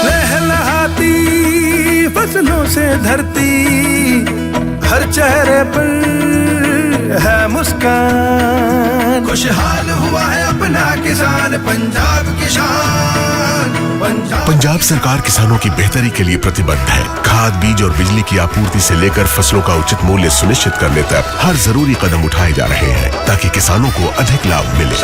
लहलहाती फसलों से धरती, हर चेहरे पर है मुस्कान, खुशहाल हुआ है अपना किसान, पंजाब किसान। पंजाब सरकार किसानों की बेहतरी के लिए प्रतिबद्ध है। खाद, बीज और बिजली की आपूर्ति से लेकर फसलों का उचित मूल्य सुनिश्चित करने तक हर जरूरी कदम उठाए जा रहे हैं ताकि किसानों को अधिक लाभ मिले।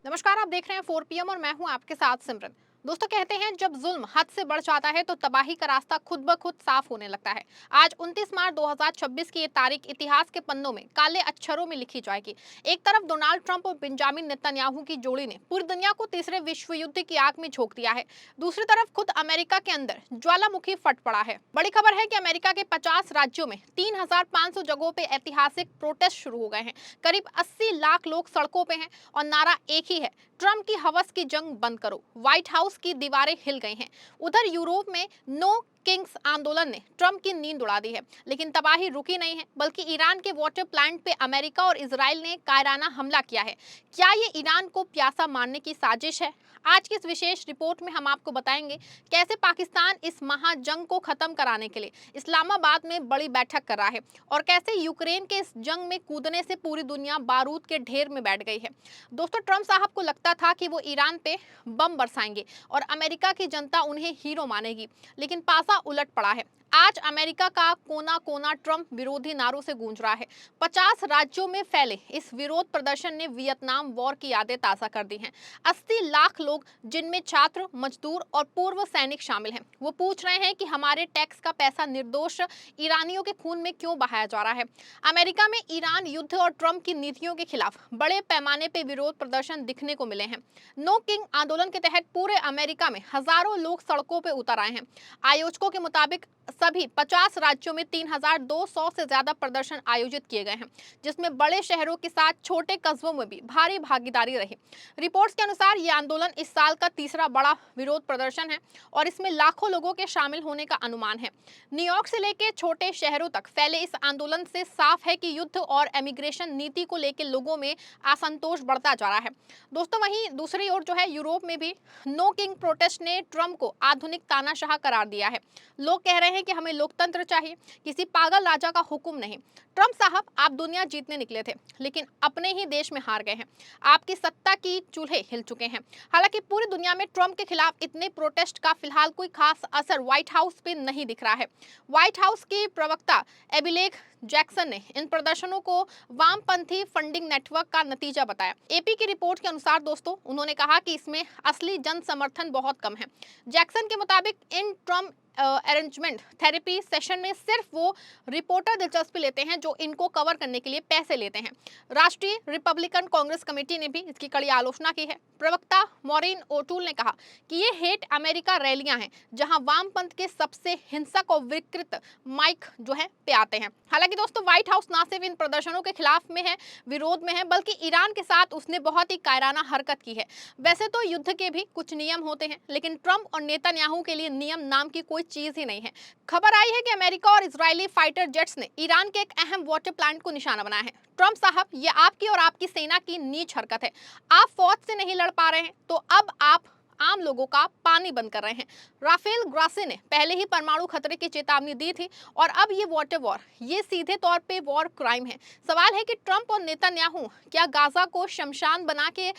नमस्कार, आप देख रहे हैं 4 PM और मैं हूं आपके साथ सिमरन। दोस्तों, कहते हैं जब जुल्म हद से बढ़ जाता है तो तबाही का रास्ता खुद ब खुद साफ होने लगता है। आज 29 मार्च 2026 की ये तारीख इतिहास के पन्नों में काले अक्षरों में लिखी जाएगी। एक तरफ डोनाल्ड ट्रंप और बेंजामिन नेतन्याहू की जोड़ी ने पूरी दुनिया को तीसरे विश्व युद्ध की आग में झोंक दिया है। दूसरी तरफ खुद अमेरिका के अंदर ज्वालामुखी फट पड़ा है। बड़ी खबर है कि अमेरिका के 50 राज्यों में 3500 जगहों पे ऐतिहासिक प्रोटेस्ट शुरू हो गए हैं। करीब 80 लाख लोग सड़कों पे हैं और नारा एक ही है, ट्रंप की हवस की जंग बंद करो। व्हाइट हाउस की दीवारें हिल गई हैं। उधर यूरोप में नो किंग्स आंदोलन ने ट्रंप की नींद उड़ा दी है, लेकिन तबाही रुकी नहीं है, बल्कि ईरान के वाटर प्लांट पे अमेरिका और इजराइल ने कायराना हमला किया है। क्या ये ईरान को प्यासा मारने की साजिश है? आज की इस विशेष रिपोर्ट में हम आपको बताएंगे कैसे पाकिस्तान इस महाजंग को खत्म कराने के लिए इस्लामाबाद में बड़ी बैठक कर रहा है और कैसे यूक्रेन के इस जंग में कूदने से पूरी दुनिया बारूद के ढेर में बैठ गई है। दोस्तों, ट्रंप साहब को लगता था कि वो ईरान पे बम बरसाएंगे और अमेरिका की जनता उन्हें हीरो मानेगी, लेकिन पासा उलट पड़ा है। आज अमेरिका का कोना कोना ट्रंप विरोधी नारों से गूंज रहा है। 50 राज्यों में फैले इस विरोध प्रदर्शन ने वियतनाम वॉर की यादें ताज़ा कर दी हैं। 80 लाख लोग, जिनमें छात्र, मजदूर और पूर्व सैनिक शामिल हैं, वो पूछ रहे हैं कि हमारे टैक्स का पैसा निर्दोष ईरानियों के खून में क्यों बहाया जा रहा है। अमेरिका में ईरान युद्ध और ट्रंप की नीतियों के खिलाफ बड़े पैमाने पर विरोध प्रदर्शन दिखने को मिले हैं। नो किंग आंदोलन के तहत पूरे अमेरिका में हजारों लोग सड़कों पर उतर आए हैं। आयोजकों के मुताबिक सभी 50 राज्यों में 3200 से ज्यादा प्रदर्शन आयोजित किए गए हैं, जिसमें बड़े शहरों के साथ छोटे कस्बों में भी भारी भागीदारी रही। रिपोर्ट्स के अनुसार ये आंदोलन इस साल का तीसरा बड़ा विरोध प्रदर्शन है और इसमें लाखों लोगों के शामिल होने का अनुमान है। न्यूयॉर्क से लेकर छोटे शहरों तक फैले इस आंदोलन से साफ है कि युद्ध और इमिग्रेशन नीति को लेकर लोगों में असंतोष बढ़ता जा रहा है। दोस्तों, वहीं दूसरी ओर जो है, यूरोप में भी नो किंग प्रोटेस्ट ने ट्रंप को आधुनिक तानाशाह करार दिया है। लोग कह रहे हैं कि हमें लोकतंत्र चाहिए, किसी पागल राजा का हुक्म नहीं। ट्रंप साहब, आप दुनिया जीतने निकले थे, लेकिन अपने ही देश में हार गए हैं। आपकी सत्ता की चूल्हे हिल चुके हैं। हालांकि पूरी दुनिया में ट्रंप के खिलाफ इतने प्रोटेस्ट का फिलहाल कोई खास असर व्हाइट हाउस पे नहीं दिख रहा है। व्हाइट हाउस की प्रवक्ता एबिलेग जैक्सन ने इन प्रदर्शनों को वामपंथी फंडिंग नेटवर्क का नतीजा बताया। एपी की रिपोर्ट के अनुसार दोस्तों, उन्होंने कहा कि इसमें असली जन समर्थन बहुत कम है। जैक्सन के मुताबिक इन ट्रंप अरेंजमेंट थेरेपी सेशन में सिर्फ वो रिपोर्टर दिलचस्पी लेते हैं जो इनको कवर करने के लिए पैसे लेते हैं। राष्ट्रीय रिपब्लिकन कांग्रेस कमेटी ने भी इसकी कड़ी आलोचना की है। प्रवक्ता मॉरिन ओटूल ने कहा कि ये हेट अमेरिका रैलियां हैं जहां वामपंथ के सबसे हिंसक और विकृत माइक जो है पे आते हैं। हालांकि दोस्तों, व्हाइट हाउस ना सिर्फ इन प्रदर्शनों के खिलाफ में है, विरोध में है, बल्कि ईरान के साथ उसने बहुत ही कायराना हरकत की है। वैसे तो युद्ध के भी कुछ नियम होते हैं, लेकिन ट्रंप और नेतन्याहू के लिए नियम नाम की कोई चीज ही नहीं है। खबर आई है कि अमेरिका और इजरायली फाइटर जेट्स ने ईरान के एक अहम वाटर प्लांट को निशाना बनाया है। ट्रंप साहब, ये आपकी और आपकी सेना की नीच हरकत है। आप फौज से नहीं लड़ पा रहे हैं, तो अब आप आम लोगों का पानी बंद कर रहे हैं। राफेल ग्रासी ने पहले ही परमाणु खतरे की चेतावनी दी थी और अब ये वाटर वॉर, ये सीधे तौर पे वॉर क्राइम है। सवाल है कि ट्रंप और नेतन्याहू क्या गाजा को शमशान बना के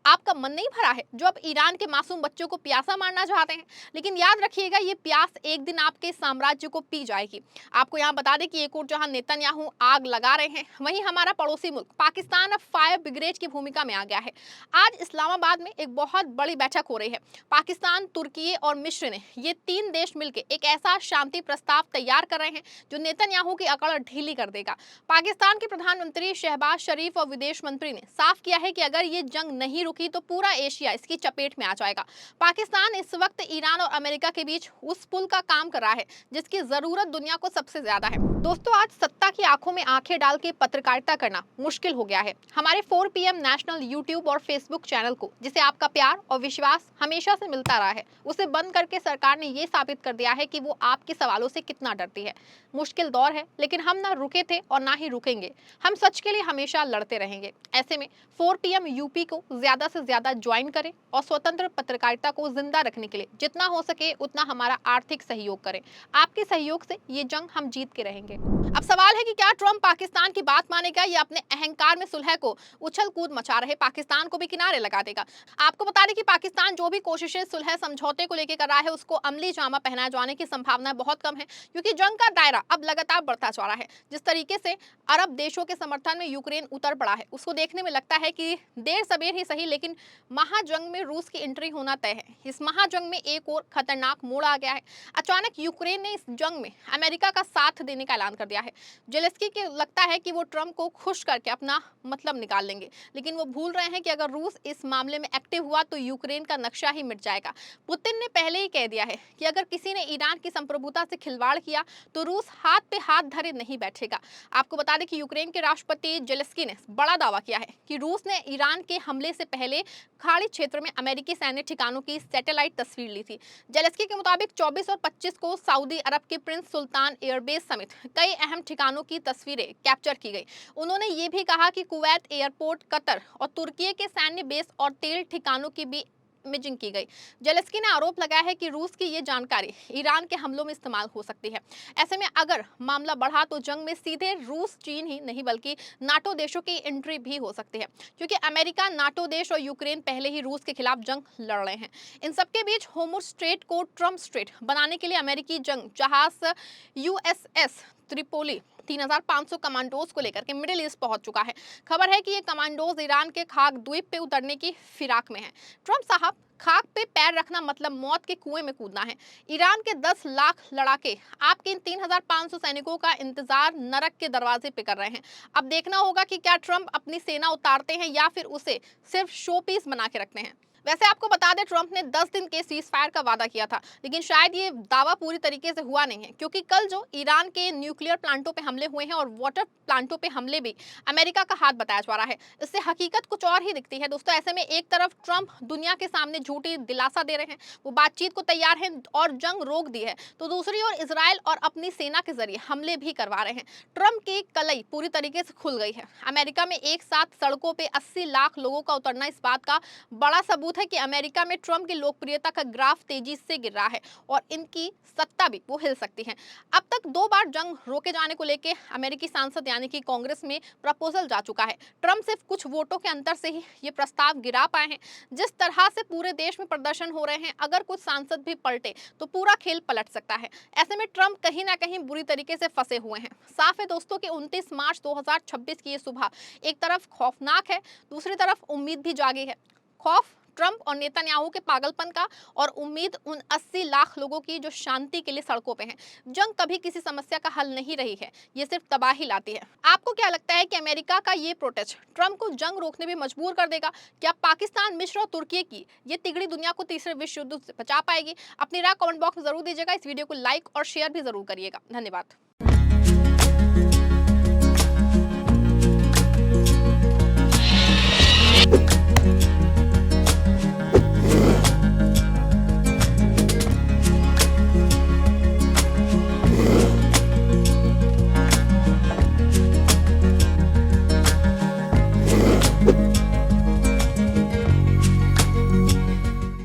आपका मन नहीं भरा है, जो अब ईरान के मासूम बच्चों को प्यासा मारना चाहते हैं? लेकिन याद रखिएगा, ये प्यास एक दिन आपके साम्राज्य को पी जाएगी। आपको यहाँ बता दें कि एक और जहां नेतन्याहू आग लगा रहे हैं, वहीं हमारा पड़ोसी मुल्क पाकिस्तान अब फायर ब्रिगेड की भूमिका में आ गया है। आज इस्लामाबाद में एक बहुत बड़ी बैठक हो रही है। पाकिस्तान, तुर्की और मिस्र ने ये 3 देश मिलकर एक ऐसा शांति प्रस्ताव तैयार कर रहे हैं जो नेतन्याहू की अकड़ ढीली कर देगा। पाकिस्तान के प्रधानमंत्री शहबाज शरीफ और विदेश मंत्री ने साफ किया है कि अगर ये जंग नहीं रुकी तो पूरा एशिया इसकी चपेट में आ जाएगा। पाकिस्तान इस वक्त ईरान और अमेरिका के बीच उस पुल का काम कर रहा है जिसकी जरूरत दुनिया को सबसे ज्यादा है। दोस्तों, आज सत्ता की आंखों में आंखें डाल के पत्रकारिता करना मुश्किल हो गया है। हमारे 4 PM नेशनल यूट्यूब और फेसबुक चैनल को, जिसे आपका प्यार और विश्वास हमेशा से मिलता रहा है, उसे बंद करके सरकार ने ये साबित कर दिया है कि वो आपके सवालों से कितना डरती है। मुश्किल दौर है, लेकिन हम ना रुके थे और ना ही रुकेंगे। हम सच के लिए हमेशा लड़ते रहेंगे। ऐसे में 4 PM यूपी को ज्यादा से ज्यादा ज्वाइन करें और स्वतंत्र पत्रकारिता को जिंदा रखने के लिए जितना हो सके उतना हमारा आर्थिक सहयोग करें। आपके सहयोग से ये जंग हम जीत के रहेंगे। अब सवाल है कि क्या ट्रंप पाकिस्तान की बात मानेगा या अपने अहंकार में सुलह को उछल कूद मचा रहे पाकिस्तान को भी किनारे लगा देगा। आपको बता दें कि पाकिस्तान जो भी कोशिशें सुलह समझौते को लेकर कर रहा है उसको अमली जामा पहनाए जाने की संभावना बहुत कम है, क्योंकि जंग का दायरा अब लगातार बढ़ता जा रहा है। जिस तरीके से अरब देशों के समर्थन में यूक्रेन उतर पड़ा है, उसको देखने में लगता है कि देर सबेर ही सही, लेकिन महाजंग में रूस की एंट्री होना तय है। इस महाजंग में एक और खतरनाक मोड़ आ गया है। अचानक यूक्रेन ने इस जंग में अमेरिका का साथ देने का ऐलान कर दिया है। जेलेंस्की को लगता है कि वो ट्रंप को खुश करके अपना मतलब निकाल लेंगे, लेकिन वो भूल रहे हैं कि अगर रूस इस मामले में एक्टिव हुआ तो यूक्रेन का नक्शा ही मिट जाएगा। पुतिन ने पहले ही कह दिया है कि अगर किसी ने ईरान की संप्रभुता से खिलवाड़ किया तो रूस हाथ पे हाथ धरे नहीं बैठेगा। आपको बता दें कि यूक्रेन के राष्ट्रपति जेलेंस्की ने बड़ा दावा किया है कि रूस ने ईरान के हमले से पहले खाड़ी क्षेत्र में अमेरिकी सैन्य ठिकानों की सैटेलाइट तस्वीर ली थी। जेलेंस्की के मुताबिक 24 और 25 को सऊदी अरब के प्रिंस सुल्तान एयरबेस समेत कई अहम ठिकानों की तस्वीरें कैप्चर की गई। उन्होंने ये भी कहा कि कुवैत एयरपोर्ट, कतर और तुर्की के सैन्य बेस और तेल ठिकानों की भी इमेजिंग की गई। जेलेंस्की ने आरोप लगाया है कि रूस की ये जानकारी ईरान के हमलों में इस्तेमाल हो सकती है। ऐसे में अगर मामला बढ़ा तो जंग में सीधे रूस, चीन ही नहीं बल्कि नाटो देशों की एंट्री भी हो सकती है, क्योंकि अमेरिका, नाटो देश और यूक्रेन पहले ही रूस के खिलाफ जंग लड़ रहे हैं। इन सबके बीच होर्मुज़ स्ट्रेट को ट्रम्प स्ट्रेट बनाने के लिए अमेरिकी जंग जहाज USS त्रिपोली 3500 कमांडोज को लेकर के मिडिल ईस्ट पहुंच चुका है। खबर है कि ये कमांडोज ईरान के खाक द्वीप पे उतरने की फिराक में हैं। ट्रंप साहब, खाक पे पैर रखना मतलब मौत के कुएं में कूदना है। ईरान के 10 लाख लड़ाके आपके इन 3500 सैनिकों का इंतजार नरक के दरवाजे पे कर रहे हैं। अब देखना होगा कि क्या ट्रंप अपनी सेना उतारते हैं या फिर उसे सिर्फ शो पीस बना के रखते हैं। वैसे आपको बता दें, ट्रंप ने 10 दिन के सीज फायर का वादा किया था, लेकिन शायद ये दावा पूरी तरीके से हुआ नहीं है, क्योंकि कल जो ईरान के न्यूक्लियर प्लांटों पे हमले हुए हैं और वाटर प्लांटों पे हमले भी अमेरिका का हाथ बताया जा रहा है। इससे हकीकत कुछ और ही दिखती है। दोस्तों, ऐसे में एक तरफ ट्रंप दुनिया के सामने झूठी दिलासा दे रहे हैं, वो बातचीत को तैयार हैं और जंग रोक दी है, तो दूसरी ओर इजराइल और अपनी सेना के जरिए हमले भी करवा रहे हैं। ट्रंप की कलई पूरी तरीके से खुल गई है। अमेरिका में एक साथ सड़कों पे 80 लाख लोगों का उतरना इस बात का बड़ा सबूत है कि अमेरिका में ट्रंप की लोकप्रियता का ग्राफ तेजी से गिर रहा है और इनकी सत्ता भी वो हिल सकती है। अब तक 2 बार जंग रोके जाने को लेकर अमेरिकी सांसद यानी कि कांग्रेस में प्रपोजल जा चुका है। ट्रंप सिर्फ कुछ वोटों के अंतर से ही ये प्रस्ताव गिरा पाए हैं। जिस तरह से पूरे देश में प्रदर्शन हो रहे हैं, अगर कुछ सांसद भी पलटे तो पूरा खेल पलट सकता है। ऐसे में ट्रंप कहीं ना कहीं बुरी तरीके से फंसे हुए हैं। साफ है दोस्तों कि 29 मार्च 2026 की ये सुबह एक तरफ खौफनाक है, दूसरी तरफ उम्मीद भी जागी है। खौफ ट्रंप और नेतन्याहू के पागलपन का और उम्मीद उन 80 लाख लोगों की जो शांति के लिए सड़कों पे हैं। जंग कभी किसी समस्या का हल नहीं रही है, ये सिर्फ तबाही लाती है। आपको क्या लगता है कि अमेरिका का ये प्रोटेस्ट ट्रंप को जंग रोकने में मजबूर कर देगा? क्या पाकिस्तान, मिस्र और तुर्की की ये तिगड़ी दुनिया को तीसरे विश्व युद्ध से बचा पाएगी? अपनी राय कमेंट बॉक्स में जरूर दीजिएगा। इस वीडियो को लाइक और शेयर भी जरूर करिएगा। धन्यवाद।